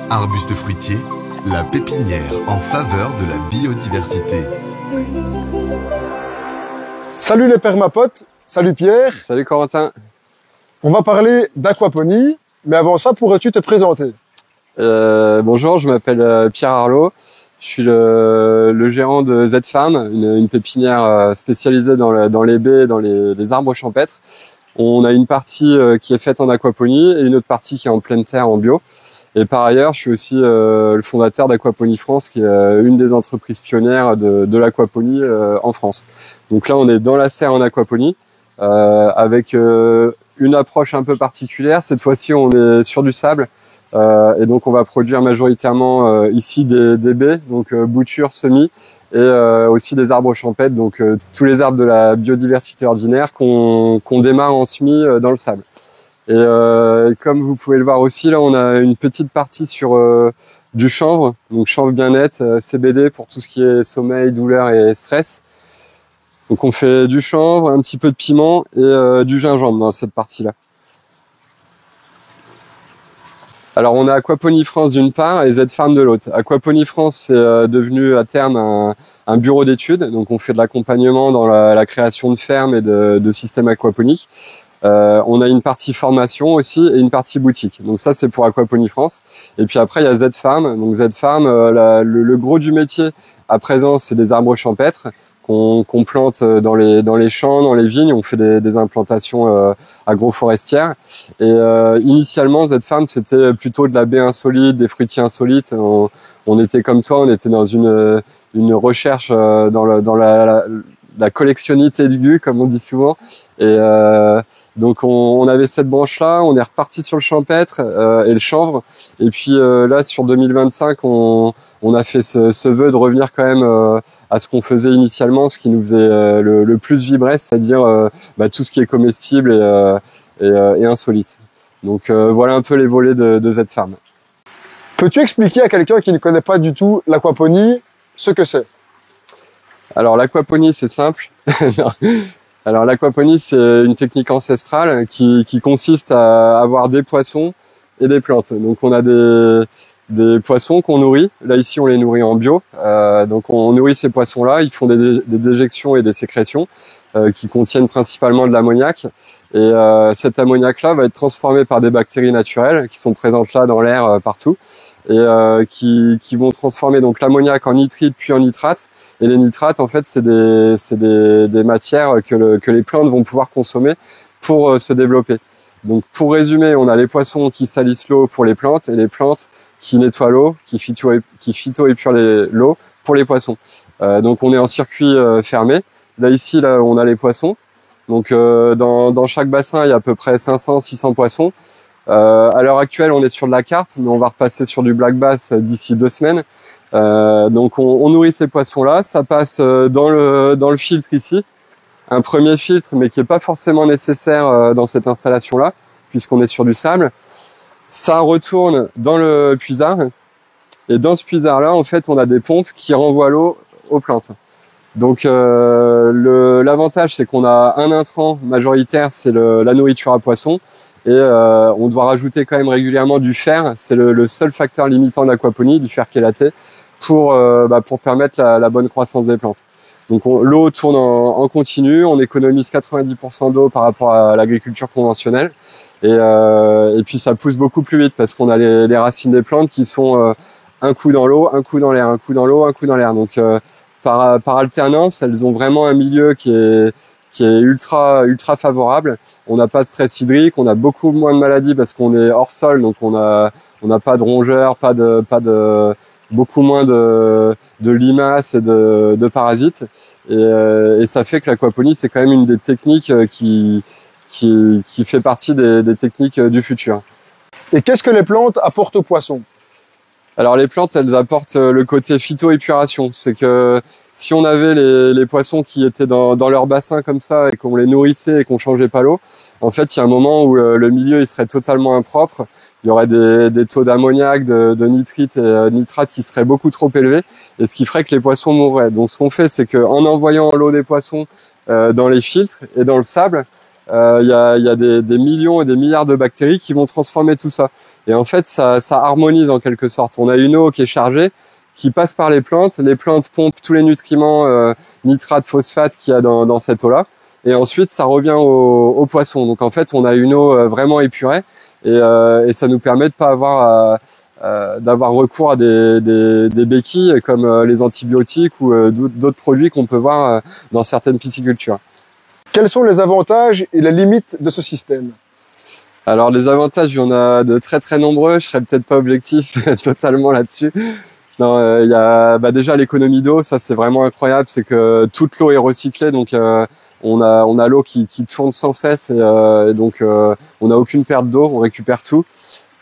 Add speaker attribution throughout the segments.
Speaker 1: Arbuste fruitier, la pépinière en faveur de la biodiversité.
Speaker 2: Salut les permapotes, salut Pierre.
Speaker 3: Salut Corentin.
Speaker 2: On va parler d'aquaponie, mais avant ça, pourrais-tu te présenter?
Speaker 3: Bonjour, je m'appelle Pierre Arlot. Je suis le gérant de Z-Farm, une pépinière spécialisée dans les baies, dans les arbres champêtres. On a une partie qui est faite en aquaponie et une autre partie qui est en pleine terre en bio. Et par ailleurs, je suis aussi le fondateur d'Aquaponie France, qui est une des entreprises pionnières de l'aquaponie en France. Donc là, on est dans la serre en aquaponie avec une approche un peu particulière. Cette fois-ci, on est sur du sable. Et donc on va produire majoritairement ici des baies, donc boutures, semis, et aussi des arbres champêtres, donc tous les arbres de la biodiversité ordinaire qu'on démarre en semis dans le sable. Et comme vous pouvez le voir aussi, là on a une petite partie sur du chanvre, donc chanvre bien-être, CBD pour tout ce qui est sommeil, douleur et stress. Donc on fait du chanvre, un petit peu de piment et du gingembre dans cette partie-là. Alors on a Aquaponie France d'une part et Z-Farm de l'autre. Aquaponie France c'est devenu à terme un bureau d'études, donc on fait de l'accompagnement dans la création de fermes et de systèmes aquaponiques. On a une partie formation aussi et une partie boutique. Donc ça c'est pour Aquaponie France. Et puis après il y a Z-Farm. Donc Z-Farm, le gros du métier à présent c'est des arbres champêtres qu'on plante dans les champs, dans les vignes. On fait des implantations agroforestières. Et initialement, Z-Farm, c'était plutôt de la baie insolite, des fruitiers insolites. On était comme toi, on était dans une recherche dans la collectionnite aiguë, comme on dit souvent. Et donc on avait cette branche-là, on est reparti sur le champêtre et le chanvre. Et puis là, sur 2025, on a fait ce vœu de revenir quand même à ce qu'on faisait initialement, ce qui nous faisait le plus vibrer, c'est-à-dire tout ce qui est comestible et insolite. Donc voilà un peu les volets de Z-Farm.
Speaker 2: Peux-tu expliquer à quelqu'un qui ne connaît pas du tout l'aquaponie ce que c'est?
Speaker 3: Alors l'aquaponie c'est simple. Alors l'aquaponie c'est une technique ancestrale qui consiste à avoir des poissons et des plantes. Donc on a des poissons qu'on nourrit. Là ici on les nourrit en bio. Donc on nourrit ces poissons-là. Ils font des déjections et des sécrétions qui contiennent principalement de l'ammoniac. Et cet ammoniac-là va être transformé par des bactéries naturelles qui sont présentes là dans l'air partout et qui vont transformer donc l'ammoniac en nitrite puis en nitrate. Et les nitrates, en fait, c'est des matières que les plantes vont pouvoir consommer pour se développer. Donc, pour résumer, on a les poissons qui salissent l'eau pour les plantes et les plantes qui nettoient l'eau, qui phytoépurent l'eau pour les poissons. Donc, on est en circuit fermé. Là, ici, là, on a les poissons. Donc, dans chaque bassin, il y a à peu près 500-600 poissons. À l'heure actuelle, on est sur de la carpe, mais on va repasser sur du black bass d'ici 2 semaines. Donc on nourrit ces poissons-là, ça passe dans le filtre ici, un premier filtre mais qui est pas forcément nécessaire dans cette installation-là puisqu'on est sur du sable. Ça retourne dans le puisard et dans ce puisard-là en fait on a des pompes qui renvoient l'eau aux plantes. Donc l'avantage c'est qu'on a un intrant majoritaire, c'est la nourriture à poissons et on doit rajouter quand même régulièrement du fer, c'est le seul facteur limitant de l'aquaponie, du fer chélaté pour permettre la bonne croissance des plantes. Donc l'eau tourne en continu, on économise 90% d'eau par rapport à l'agriculture conventionnelle et puis ça pousse beaucoup plus vite parce qu'on a les racines des plantes qui sont un coup dans l'eau, un coup dans l'air, un coup dans l'eau, un coup dans l'air. Donc par alternance, elles ont vraiment un milieu qui est ultra favorable. On n'a pas de stress hydrique, on a beaucoup moins de maladies parce qu'on est hors sol, donc on n'a pas de rongeurs, beaucoup moins de limaces et de parasites. Et ça fait que l'aquaponie c'est quand même une des techniques qui fait partie des techniques du futur.
Speaker 2: Et qu'est-ce que les plantes apportent aux poissons?
Speaker 3: Alors les plantes, elles apportent le côté phytoépuration. C'est que si on avait les poissons qui étaient dans leur bassin comme ça et qu'on les nourrissait et qu'on changeait pas l'eau, en fait, il y a un moment où le milieu il serait totalement impropre. Il y aurait des taux d'ammoniac, de nitrite et nitrate qui seraient beaucoup trop élevés, et ce qui ferait que les poissons mourraient. Donc ce qu'on fait, c'est qu'en envoyant l'eau des poissons dans les filtres et dans le sable, il y a des millions et des milliards de bactéries qui vont transformer tout ça. Et en fait, ça harmonise en quelque sorte. On a une eau qui est chargée, qui passe par les plantes pompent tous les nutriments, nitrates, phosphates qu'il y a dans cette eau-là. Et ensuite, ça revient aux poissons. Donc en fait, on a une eau vraiment épurée et ça nous permet de pas avoir d'avoir recours à des béquilles comme les antibiotiques ou d'autres produits qu'on peut voir dans certaines piscicultures.
Speaker 2: Quels sont les avantages et les limites de ce système?
Speaker 3: Alors les avantages, il y en a de très très nombreux. Je serais peut-être pas objectif totalement là-dessus. Non, il y a déjà l'économie d'eau, ça c'est vraiment incroyable. C'est que toute l'eau est recyclée, donc on a l'eau qui tourne sans cesse et donc on n'a aucune perte d'eau, on récupère tout.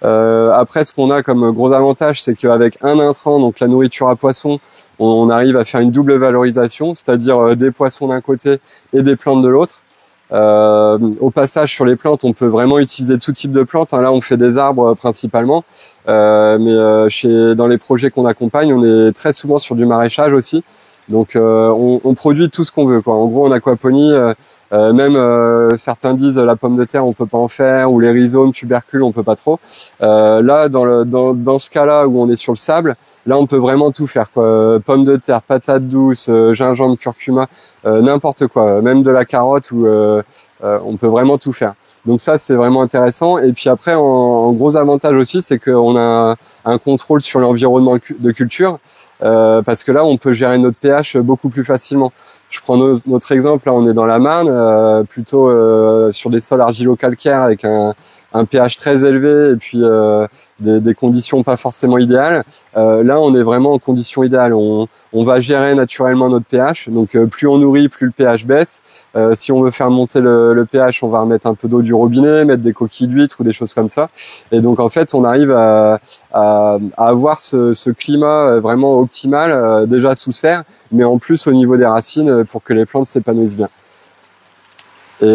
Speaker 3: Après, ce qu'on a comme gros avantage, c'est qu'avec un intrant, donc la nourriture à poissons, on arrive à faire une double valorisation, c'est-à-dire des poissons d'un côté et des plantes de l'autre. Au passage, sur les plantes, on peut vraiment utiliser tout type de plantes. Là, on fait des arbres principalement, mais dans les projets qu'on accompagne, on est très souvent sur du maraîchage aussi. Donc on produit tout ce qu'on veut, quoi. En gros, en aquaponie, même certains disent la pomme de terre on peut pas en faire, ou les rhizomes, tubercules on peut pas trop. Là, dans ce cas-là où on est sur le sable, là on peut vraiment tout faire, quoi. Pommes de terre, patates douces, gingembre, curcuma, n'importe quoi, même de la carotte ou on peut vraiment tout faire. Donc ça c'est vraiment intéressant. Et puis après, en gros avantage aussi, c'est qu'on a un contrôle sur l'environnement de culture. Parce que là, on peut gérer notre pH beaucoup plus facilement. Je prends notre exemple, là, on est dans la Marne, plutôt sur des sols argilo-calcaires avec un pH très élevé et puis des conditions pas forcément idéales. Là, on est vraiment en conditions idéales. On va gérer naturellement notre pH. Donc, plus on nourrit, plus le pH baisse. Si on veut faire monter le pH, on va remettre un peu d'eau du robinet, mettre des coquilles d'huîtres ou des choses comme ça. Et donc, en fait, on arrive à avoir ce climat vraiment optimal, déjà sous serre, mais en plus au niveau des racines pour que les plantes s'épanouissent bien. Et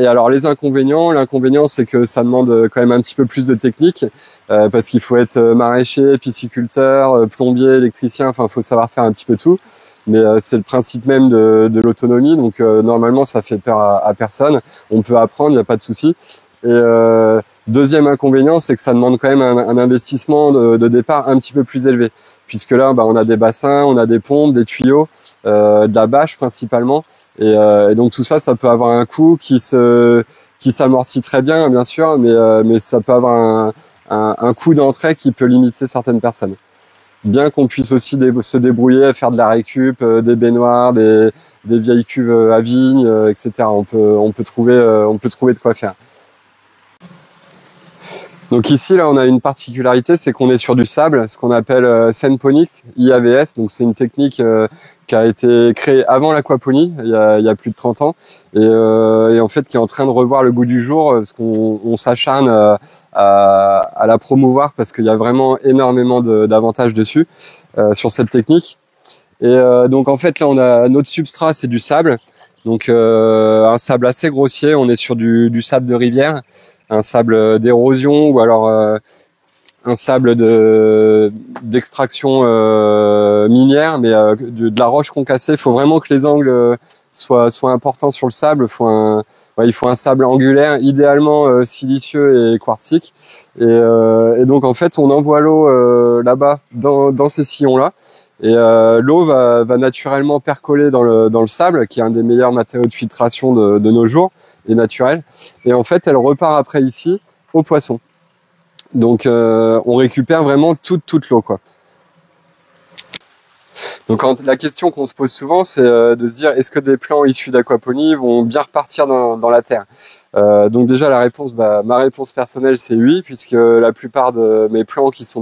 Speaker 3: alors les inconvénients, l'inconvénient c'est que ça demande quand même un petit peu plus de technique parce qu'il faut être maraîcher, pisciculteur, plombier, électricien, enfin il faut savoir faire un petit peu tout. Mais c'est le principe même de l'autonomie, donc normalement ça fait peur à personne. On peut apprendre, il n'y a pas de souci. Et deuxième inconvénient, c'est que ça demande quand même un investissement de départ un petit peu plus élevé, puisque là, on a des bassins, on a des pompes, des tuyaux, de la bâche principalement, et donc tout ça, ça peut avoir un coût qui s'amortit très bien sûr, mais ça peut avoir un coût d'entrée qui peut limiter certaines personnes. Bien qu'on puisse aussi se débrouiller à faire de la récup, des baignoires, des vieilles cuves à vigne, etc. On peut trouver de quoi faire. Donc ici, là, on a une particularité, c'est qu'on est sur du sable, ce qu'on appelle Senponics, IAVS. Donc c'est une technique qui a été créée avant l'aquaponie, il y a plus de 30 ans, et en fait qui est en train de revoir le goût du jour, parce qu'on s'acharne à la promouvoir, parce qu'il y a vraiment énormément d'avantages dessus, sur cette technique. Et donc en fait là, on a notre substrat, c'est du sable, donc un sable assez grossier, on est sur du sable de rivière, un sable d'érosion ou alors un sable d'extraction minière, mais de la roche concassée. Il faut vraiment que les angles soient importants sur le sable. Il faut un sable angulaire, idéalement silicieux et quartzique. Et donc en fait, on envoie l'eau là-bas dans ces sillons-là. Et l'eau va naturellement percoler dans le sable, qui est un des meilleurs matériaux de filtration de nos jours, et naturel. Et en fait, elle repart après ici aux poissons. Donc on récupère vraiment toute l'eau, quoi. Donc la question qu'on se pose souvent, c'est de se dire, est-ce que des plants issus d'aquaponie vont bien repartir dans la terre? Donc déjà la réponse, ma réponse personnelle, c'est oui, puisque la plupart de mes plants qui sont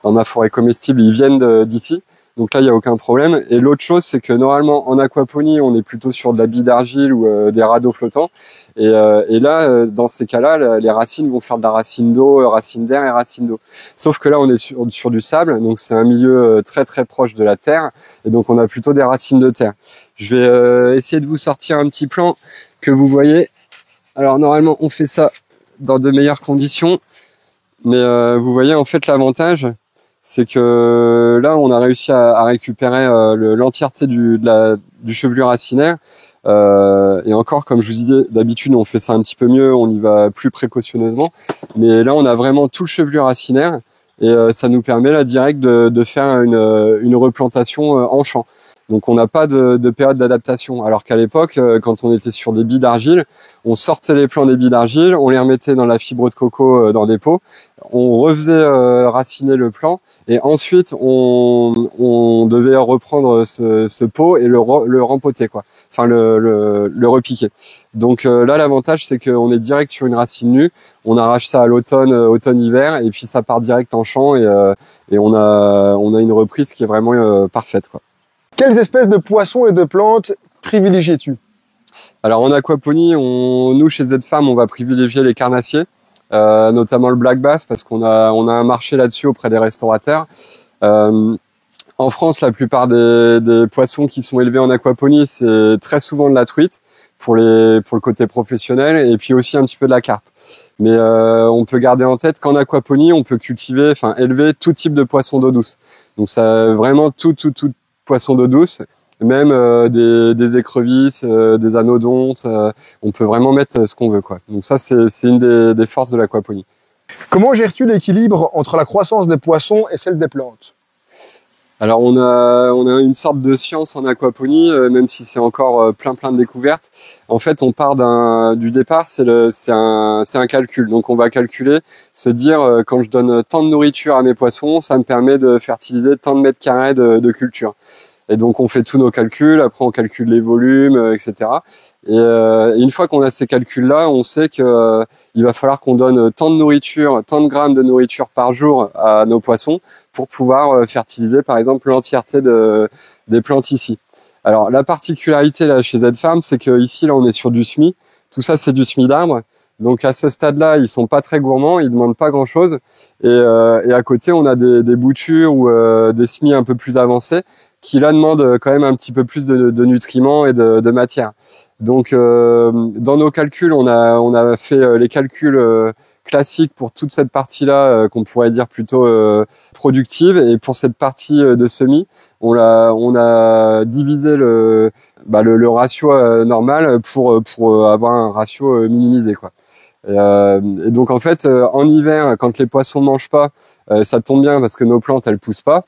Speaker 3: dans ma forêt comestible, ils viennent d'ici. Donc là, il n'y a aucun problème. Et l'autre chose, c'est que normalement, en aquaponie, on est plutôt sur de la bille d'argile ou des radeaux flottants. Et là, dans ces cas-là, les racines vont faire de la racine d'eau, racine d'air et racine d'eau. Sauf que là, on est sur du sable, donc c'est un milieu très très proche de la terre. Et donc, on a plutôt des racines de terre. Je vais essayer de vous sortir un petit plan que vous voyez. Alors normalement, on fait ça dans de meilleures conditions. Mais vous voyez, en fait, l'avantage, c'est que là, on a réussi à récupérer l'entièreté du chevelu racinaire. Et encore, comme je vous disais, d'habitude, on fait ça un petit peu mieux, on y va plus précautionneusement. Mais là, on a vraiment tout le chevelu racinaire et ça nous permet là direct de faire une replantation en champ. Donc on n'a pas de période d'adaptation. Alors qu'à l'époque, quand on était sur des billes d'argile, on sortait les plants des billes d'argile, on les remettait dans la fibre de coco dans des pots, on refaisait raciner le plant et ensuite on devait reprendre ce pot et le rempoter, quoi. Enfin le repiquer. Donc là l'avantage c'est qu'on est direct sur une racine nue, on arrache ça à l'automne, automne-hiver et puis ça part direct en champ et on a une reprise qui est vraiment parfaite, quoi.
Speaker 2: Quelles espèces de poissons et de plantes privilégies-tu?
Speaker 3: Alors en aquaponie, nous chez Z-Farm, on va privilégier les carnassiers, notamment le black bass parce qu'on a un marché là-dessus auprès des restaurateurs. En France, la plupart des poissons qui sont élevés en aquaponie, c'est très souvent de la truite pour le côté professionnel et puis aussi un petit peu de la carpe. Mais on peut garder en tête qu'en aquaponie, on peut élever tout type de poissons d'eau douce. Donc ça vraiment tout poissons d'eau douce, même des écrevisses, des anodontes, on peut vraiment mettre ce qu'on veut, quoi. Donc ça c'est une des forces de l'aquaponie.
Speaker 2: Comment gères-tu l'équilibre entre la croissance des poissons et celle des plantes?
Speaker 3: Alors on a une sorte de science en aquaponie, même si c'est encore plein de découvertes. En fait, on part du départ, c'est un calcul. Donc on va calculer, se dire quand je donne tant de nourriture à mes poissons, ça me permet de fertiliser tant de mètres carrés de culture. Et donc on fait tous nos calculs, après on calcule les volumes, etc. Et une fois qu'on a ces calculs-là, on sait que il va falloir qu'on donne tant de nourriture, tant de grammes de nourriture par jour à nos poissons pour pouvoir fertiliser par exemple l'entièreté des plantes ici. Alors la particularité là chez Z-Farm, c'est que ici là on est sur du semis. Tout ça c'est du semis d'arbre. Donc à ce stade-là, ils sont pas très gourmands, ils demandent pas grand-chose. Et à côté, on a des boutures ou des semis un peu plus avancés qui là demandent quand même un petit peu plus de nutriments et de matière. Donc dans nos calculs, on a fait les calculs classiques pour toute cette partie-là qu'on pourrait dire plutôt productive, et pour cette partie de semis, on a divisé le ratio normal pour avoir un ratio minimisé, quoi. Et donc en fait en hiver, quand les poissons mangent pas, ça tombe bien parce que nos plantes elles poussent pas.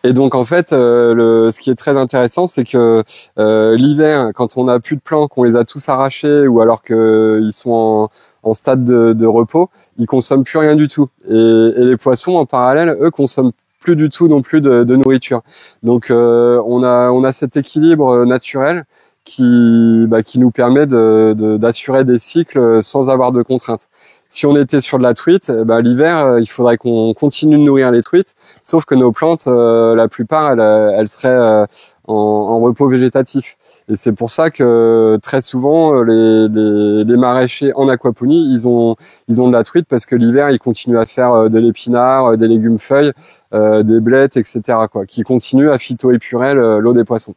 Speaker 3: Et donc en fait, ce qui est très intéressant, c'est que l'hiver, quand on n'a plus de plants, qu'on les a tous arrachés, ou alors qu'ils sont en stade de repos, ils consomment plus rien du tout. Et les poissons, en parallèle, eux, consomment plus du tout non plus de nourriture. Donc on a cet équilibre naturel qui nous permet d'assurer des cycles sans avoir de contraintes. Si on était sur de la truite, l'hiver, il faudrait qu'on continue de nourrir les truites, sauf que nos plantes, la plupart, elles seraient en repos végétatif. Et c'est pour ça que très souvent, les maraîchers en aquaponie, ils ont de la truite parce que l'hiver, ils continuent à faire de l'épinard, des légumes feuilles, des blettes, etc., quoi, qui continuent à phytoépurer l'eau des poissons.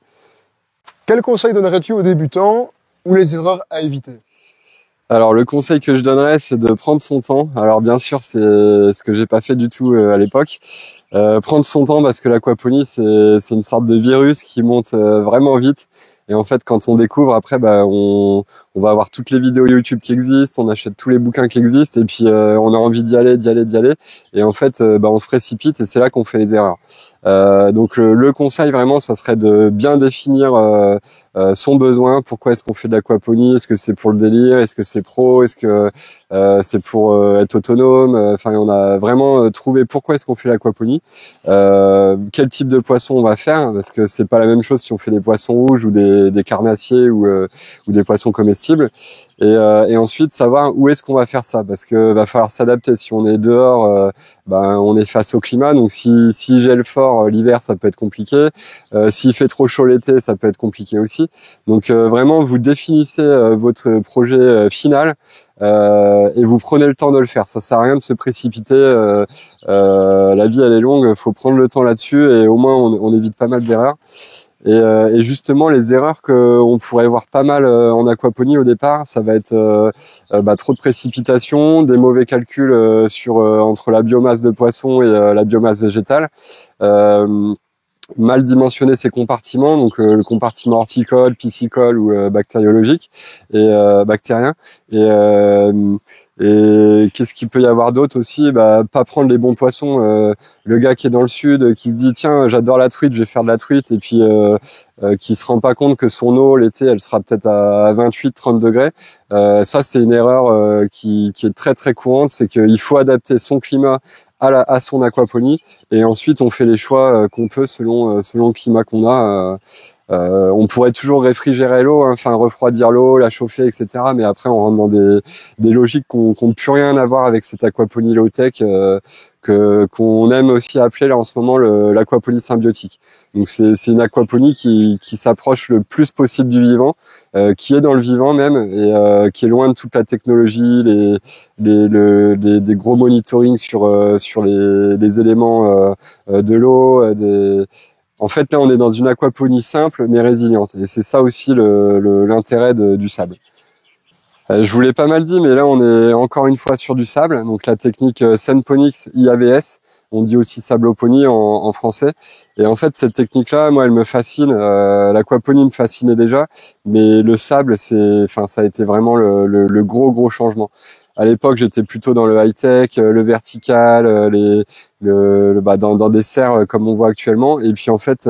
Speaker 2: Quel conseil donnerais-tu aux débutants ou les erreurs à éviter?
Speaker 3: Alors le conseil que je donnerais, c'est de prendre son temps. Alors bien sûr, c'est ce que j'ai pas fait du tout à l'époque. Prendre son temps parce que l'aquaponie, c'est une sorte de virus qui monte vraiment vite. Et en fait, quand on découvre, après, on va avoir toutes les vidéos YouTube qui existent, on achète tous les bouquins qui existent, et puis on a envie d'y aller. Et en fait, on se précipite, et c'est là qu'on fait les erreurs. Donc le conseil vraiment, ça serait de bien définir son besoin. Pourquoi est-ce qu'on fait de l'aquaponie? Est-ce que c'est pour le délire? Est-ce que c'est pro? Est-ce que c'est pour être autonome? Enfin, on a vraiment trouvé pourquoi est-ce qu'on fait l'aquaponie. Quel type de poisson on va faire? Parce que c'est pas la même chose si on fait des poissons rouges ou des carnassiers ou des poissons comestibles. Et ensuite savoir où est-ce qu'on va faire ça, parce que va falloir s'adapter. Si on est dehors, on est face au climat, donc si gèle fort l'hiver, ça peut être compliqué. S'il fait trop chaud l'été, ça peut être compliqué aussi. Donc vraiment, vous définissez votre projet final et vous prenez le temps de le faire. Ça sert à rien de se précipiter. La vie elle est longue, faut prendre le temps là-dessus, et au moins on évite pas mal d'erreurs. Et justement, les erreurs qu'on pourrait voir pas mal en aquaponie au départ, ça va être trop de précipitations, des mauvais calculs entre la biomasse de poisson et la biomasse végétale. Mal dimensionner ces compartiments, donc le compartiment horticole, piscicole ou bactériologique et bactérien. Et qu'est-ce qu'il peut y avoir d'autre aussi? Pas prendre les bons poissons. Le gars qui est dans le sud, qui se dit tiens j'adore la truite, je vais faire de la truite, et puis qui se rend pas compte que son eau l'été elle sera peut-être à 28-30 degrés. Ça c'est une erreur qui est très très courante, c'est qu'il faut adapter son climat à son aquaponie, et ensuite on fait les choix qu'on peut selon le climat qu'on a. On pourrait toujours réfrigérer l'eau, enfin refroidir l'eau, la chauffer, etc. Mais après on rentre dans des logiques qui n'ont plus rien à voir avec cette aquaponie low-tech qu'on aime aussi appeler là en ce moment l'aquaponie symbiotique. Donc c'est une aquaponie qui s'approche le plus possible du vivant, qui est dans le vivant même, et qui est loin de toute la technologie, des gros monitoring sur les éléments de l'eau. En fait, là, on est dans une aquaponie simple mais résiliente, et c'est ça aussi l'intérêt du sable. Je vous l'ai pas mal dit, mais là, on est encore une fois sur du sable, donc la technique Senponics IAVS, on dit aussi sabloponie en français. Et en fait, cette technique-là, moi, elle me fascine. L'aquaponie me fascinait déjà, mais le sable, ça a été vraiment le gros changement. À l'époque, j'étais plutôt dans le high-tech, le vertical, dans des serres comme on voit actuellement. Et puis en fait,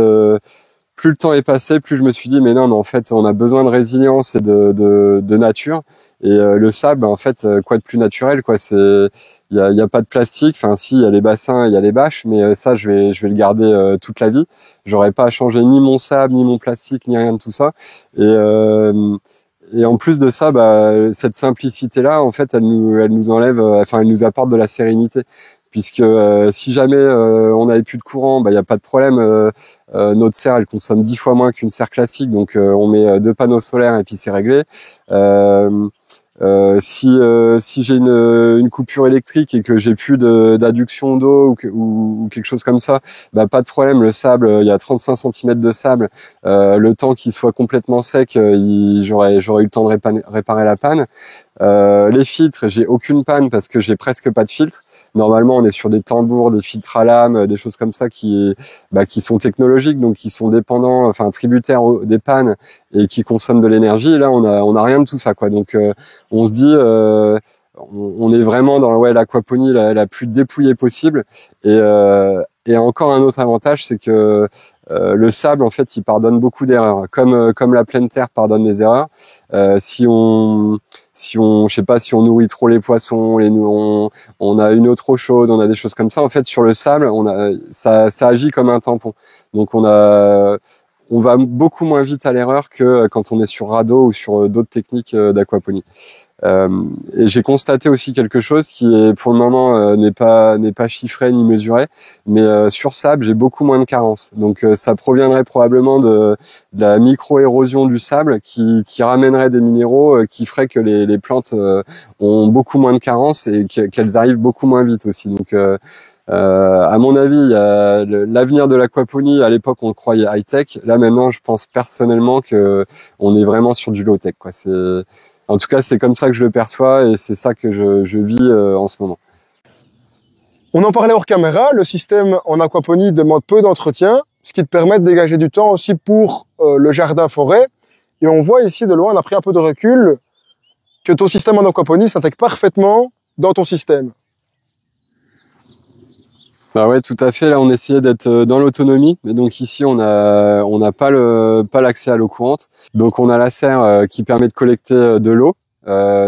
Speaker 3: plus le temps est passé, plus je me suis dit mais non, mais en fait, on a besoin de résilience et de nature. Et le sable, en fait, quoi de plus naturel, quoi. Il y a pas de plastique. Enfin, si, il y a les bassins, il y a les bâches, mais ça, je vais le garder toute la vie. J'aurais pas à changer ni mon sable, ni mon plastique, ni rien de tout ça. Et en plus de ça, cette simplicité-là, en fait, elle nous enlève, elle nous apporte de la sérénité. Puisque si jamais on n'avait plus de courant, il n'y a pas de problème. Notre serre, elle consomme 10 fois moins qu'une serre classique, donc on met 2 panneaux solaires et puis c'est réglé. Si j'ai une coupure électrique et que j'ai plus d'adduction d'eau ou quelque chose comme ça, pas de problème. Le sable, il y a 35 cm de sable. Le temps qu'il soit complètement sec, j'aurais eu le temps de réparer la panne. Les filtres, j'ai aucune panne parce que j'ai presque pas de filtre. Normalement, on est sur des tambours, des filtres à lame, des choses comme ça qui sont technologiques, donc qui sont dépendants, tributaires des pannes et qui consomment de l'énergie. Et là, on a rien de tout ça, quoi. Donc, on se dit, on est vraiment dans l'aquaponie la plus dépouillée possible. Et encore un autre avantage, c'est que le sable, en fait, il pardonne beaucoup d'erreurs, comme la pleine terre pardonne des erreurs. Si on nourrit trop les poissons, on a une eau trop chaude, on a des choses comme ça. En fait, sur le sable, ça agit comme un tampon. Donc on va beaucoup moins vite à l'erreur que quand on est sur radeau ou sur d'autres techniques d'aquaponie. Et j'ai constaté aussi quelque chose qui est pour le moment n'est pas chiffré ni mesuré, mais sur sable j'ai beaucoup moins de carences. Donc ça proviendrait probablement de la micro-érosion du sable qui ramènerait des minéraux qui ferait que les plantes ont beaucoup moins de carences et qu'elles arrivent beaucoup moins vite aussi. Donc à mon avis, l'avenir de l'aquaponie, à l'époque on le croyait high-tech. Là maintenant, je pense personnellement que on est vraiment sur du low-tech, quoi. En tout cas, c'est comme ça que je le perçois et c'est ça que je vis en ce moment.
Speaker 2: On en parlait hors caméra, le système en aquaponie demande peu d'entretien, ce qui te permet de dégager du temps aussi pour le jardin-forêt. Et on voit ici de loin, on a pris un peu de recul, que ton système en aquaponie s'intègre parfaitement dans ton système.
Speaker 3: Ouais, tout à fait. Là, on essayait d'être dans l'autonomie, mais donc ici, on n'a pas l'accès à l'eau courante. Donc, on a la serre qui permet de collecter de l'eau.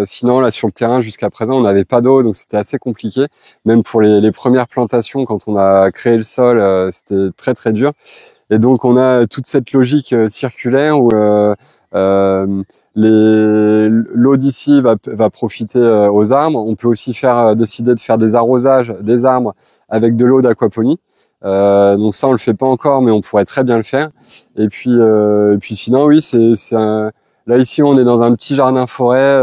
Speaker 3: Sinon, là, sur le terrain, jusqu'à présent, on n'avait pas d'eau, donc c'était assez compliqué. Même pour les premières plantations, quand on a créé le sol, c'était très très dur. Et donc, on a toute cette logique circulaire où l'eau d'ici va profiter aux arbres. On peut aussi décider de faire des arrosages des arbres avec de l'eau d'aquaponie. Donc ça, on le fait pas encore, mais on pourrait très bien le faire. Et puis sinon, oui, Là ici, on est dans un petit jardin forêt.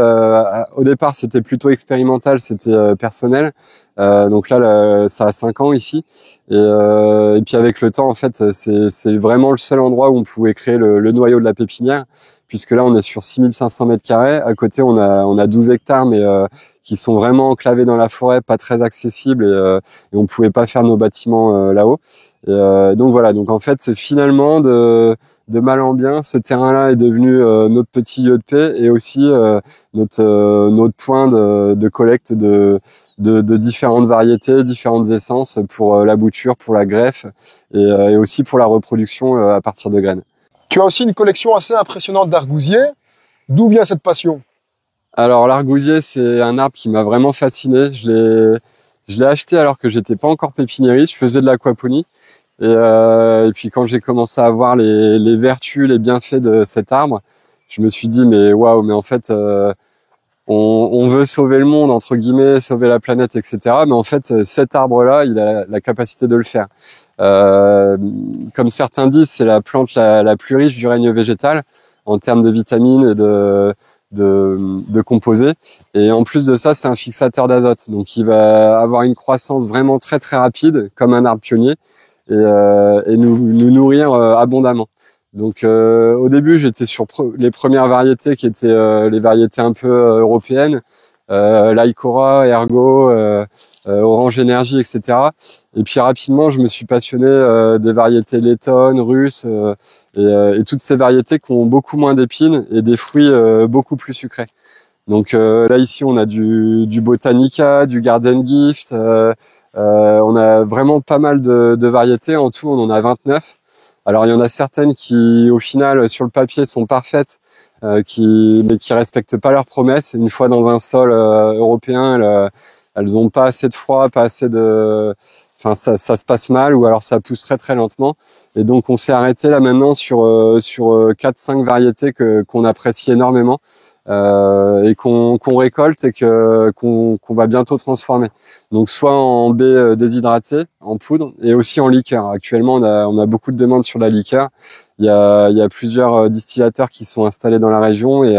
Speaker 3: Au départ, c'était plutôt expérimental, c'était personnel. Donc là, ça a 5 ans ici. Et puis avec le temps, en fait, c'est vraiment le seul endroit où on pouvait créer le noyau de la pépinière, puisque là, on est sur 6500 mètres carrés. À côté, on a 12 hectares, mais qui sont vraiment enclavés dans la forêt, pas très accessibles, et on pouvait pas faire nos bâtiments là-haut. Donc voilà. Donc en fait, c'est finalement de mal en bien, ce terrain-là est devenu notre petit lieu de paix et aussi notre point de collecte de différentes variétés, différentes essences pour la bouture, pour la greffe et aussi pour la reproduction à partir de graines.
Speaker 2: Tu as aussi une collection assez impressionnante d'argousiers. D'où vient cette passion?
Speaker 3: Alors l'argousier, c'est un arbre qui m'a vraiment fasciné. Je l'ai acheté alors que j'étais pas encore pépiniériste, je faisais de l'aquaponie. Et puis quand j'ai commencé à voir les vertus, les bienfaits de cet arbre, je me suis dit mais waouh, mais en fait on veut sauver le monde entre guillemets, sauver la planète, etc. Mais en fait cet arbre-là, il a la capacité de le faire. Comme certains disent, c'est la plante la plus riche du règne végétal en termes de vitamines et de composés. Et en plus de ça, c'est un fixateur d'azote, donc il va avoir une croissance vraiment très très rapide, comme un arbre pionnier. Et nous nourrir abondamment. Donc au début, j'étais sur les premières variétés qui étaient les variétés un peu européennes, Lycora, Ergo, Orange Energy, etc. Et puis rapidement, je me suis passionné des variétés lettonnes, russes et toutes ces variétés qui ont beaucoup moins d'épines et des fruits beaucoup plus sucrés. Donc là ici, on a du Botanica, du Garden Gift. On a vraiment pas mal de variétés. En tout, on en a 29. Alors, il y en a certaines qui, au final, sur le papier, sont parfaites, mais qui respectent pas leurs promesses. Une fois dans un sol européen, elles ont pas assez de froid, pas assez de... Enfin, ça se passe mal, ou alors ça pousse très très lentement. Et donc, on s'est arrêté là maintenant sur 4-5 variétés qu'on apprécie énormément. Et qu'on récolte et qu'on va bientôt transformer. Donc soit en baies déshydratées, en poudre, et aussi en liqueur. Actuellement, on a beaucoup de demandes sur la liqueur. Il y a plusieurs distillateurs qui sont installés dans la région et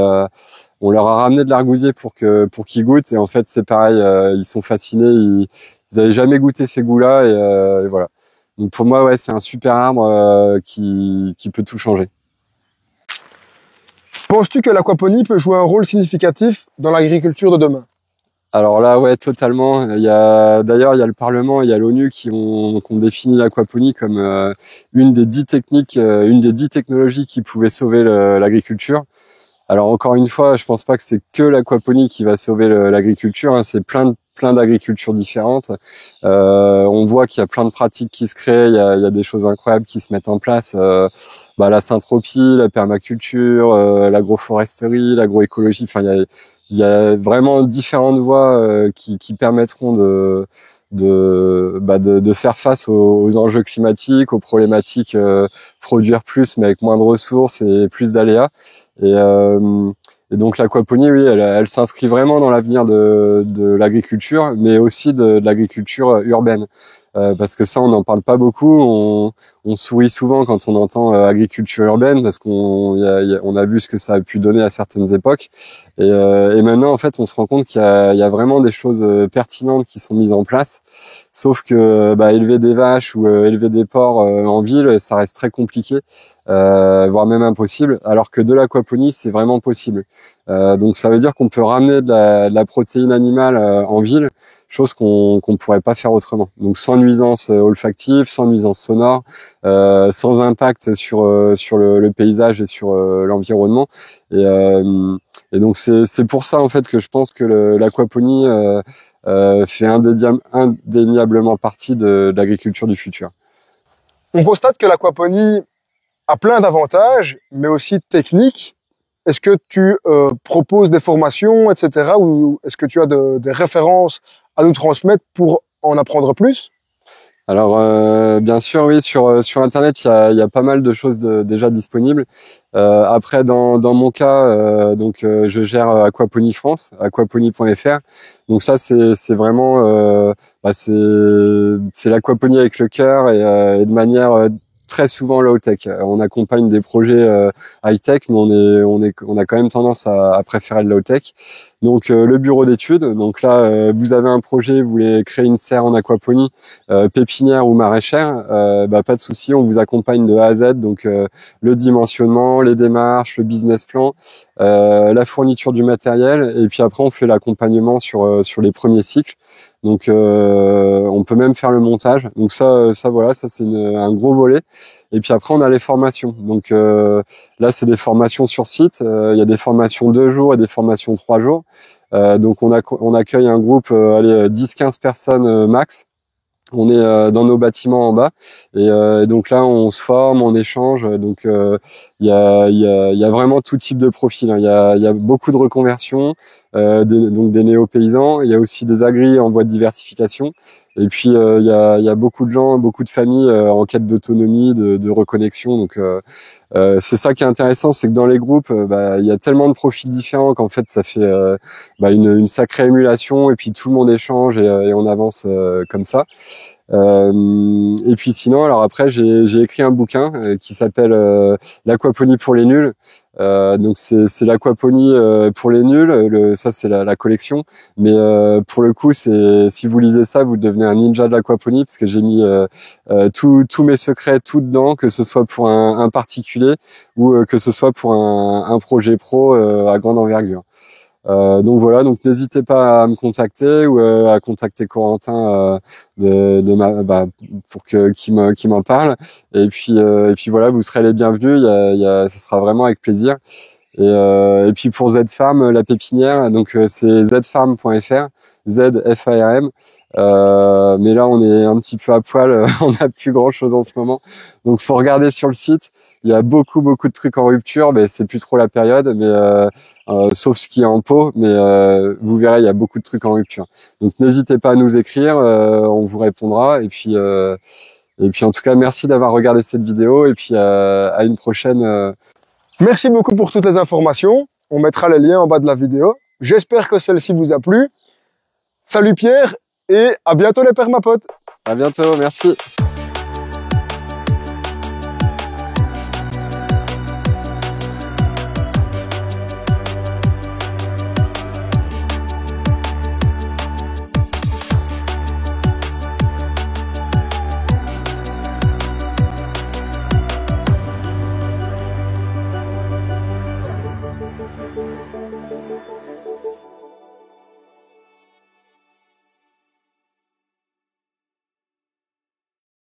Speaker 3: on leur a ramené de l'argousier pour qu'ils goûtent. Et en fait, c'est pareil, ils sont fascinés. Ils avaient jamais goûté ces goûts-là et voilà. Donc pour moi, ouais, c'est un super arbre qui peut tout changer.
Speaker 2: Penses-tu que l'aquaponie peut jouer un rôle significatif dans l'agriculture de demain?
Speaker 3: Alors là, ouais, totalement. D'ailleurs, il y a le Parlement, il y a l'ONU qui ont défini l'aquaponie comme une des 10 techniques, une des 10 technologies qui pouvaient sauver l'agriculture. Alors encore une fois, je pense pas que c'est que l'aquaponie qui va sauver l'agriculture, hein, c'est plein d'agricultures différentes. On voit qu'il y a plein de pratiques qui se créent, il y a des choses incroyables qui se mettent en place. La syntropie, la permaculture, l'agroforesterie, l'agroécologie. Enfin, il y a vraiment différentes voies qui permettront de faire face aux enjeux climatiques, aux problématiques, produire plus mais avec moins de ressources et plus d'aléas. Et donc l'aquaponie, oui, elle s'inscrit vraiment dans l'avenir de l'agriculture, mais aussi de l'agriculture urbaine. Parce que ça, on n'en parle pas beaucoup. On sourit souvent quand on entend agriculture urbaine, parce qu'on a vu ce que ça a pu donner à certaines époques. Et maintenant, en fait, on se rend compte qu'il y a vraiment des choses pertinentes qui sont mises en place. Sauf que élever des vaches ou élever des porcs en ville, ça reste très compliqué, voire même impossible. Alors que de l'aquaponie, c'est vraiment possible. Donc ça veut dire qu'on peut ramener de la protéine animale en ville, chose qu'on pourrait pas faire autrement. Donc sans nuisance olfactive, sans nuisance sonore, sans impact sur le paysage et sur l'environnement. Et donc c'est pour ça en fait que je pense que l'aquaponie fait indéniablement partie de l'agriculture du futur.
Speaker 2: On constate que l'aquaponie a plein d'avantages, mais aussi techniques. Est-ce que tu proposes des formations, etc., ou est-ce que tu as des références à nous transmettre pour en apprendre plus?
Speaker 3: Alors bien sûr, oui, sur Internet, il y a pas mal de choses déjà disponibles. Après, dans mon cas, je gère Aquaponie France, aquaponie.fr. Donc ça, c'est vraiment c'est l'aquaponie avec le cœur et de manière très souvent low-tech. On accompagne des projets high-tech, mais on a quand même tendance à préférer le low-tech. Donc le bureau d'études, donc là vous avez un projet, vous voulez créer une serre en aquaponie, pépinière ou maraîchère, pas de souci, on vous accompagne de A à Z, donc le dimensionnement, les démarches, le business plan, la fourniture du matériel, et puis après on fait l'accompagnement sur les premiers cycles. Donc on peut même faire le montage. Donc ça voilà, ça c'est un gros volet. Et puis après on a les formations. Donc là c'est des formations sur site. Il y a des formations 2 jours et des formations 3 jours. Donc on accueille un groupe 10-15 personnes max. On est dans nos bâtiments en bas et donc là on se forme, on échange. Donc il y a vraiment tout type de profil, hein. Il y a beaucoup de reconversions, donc des néo-paysans. Il y a aussi des agris en voie de diversification. Et puis il y a beaucoup de gens, beaucoup de familles en quête d'autonomie, de reconnexion. Donc c'est ça qui est intéressant, c'est que dans les groupes, il y a tellement de profils différents qu'en fait ça fait une sacrée émulation et puis tout le monde échange et on avance comme ça. Et puis sinon, alors après j'ai écrit un bouquin qui s'appelle l'aquaponie pour les nuls. Donc c'est l'aquaponie pour les nuls, ça c'est la collection, mais pour le coup c'est, si vous lisez ça vous devenez un ninja de l'aquaponie, parce que j'ai mis tous mes secrets tout dedans, que ce soit pour un particulier ou que ce soit pour un projet pro à grande envergure. Donc voilà, donc n'hésitez pas à me contacter ou à contacter Corentin pour qu'il m'en parle. Et puis voilà, vous serez les bienvenus. Ce sera vraiment avec plaisir. Et puis pour Z-Farm, la pépinière, donc c'est zfarm.fr, ZFARM. Mais là on est un petit peu à poil, on n'a plus grand chose en ce moment. Donc faut regarder sur le site. Il y a beaucoup de trucs en rupture, mais c'est plus trop la période, mais sauf ce qui est en pot, mais vous verrez, il y a beaucoup de trucs en rupture. Donc n'hésitez pas à nous écrire, on vous répondra. Et puis en tout cas, merci d'avoir regardé cette vidéo, et puis à une prochaine.
Speaker 2: Merci beaucoup pour toutes les informations. On mettra les liens en bas de la vidéo. J'espère que celle-ci vous a plu. Salut Pierre et à bientôt les permapotes.
Speaker 3: À bientôt, merci.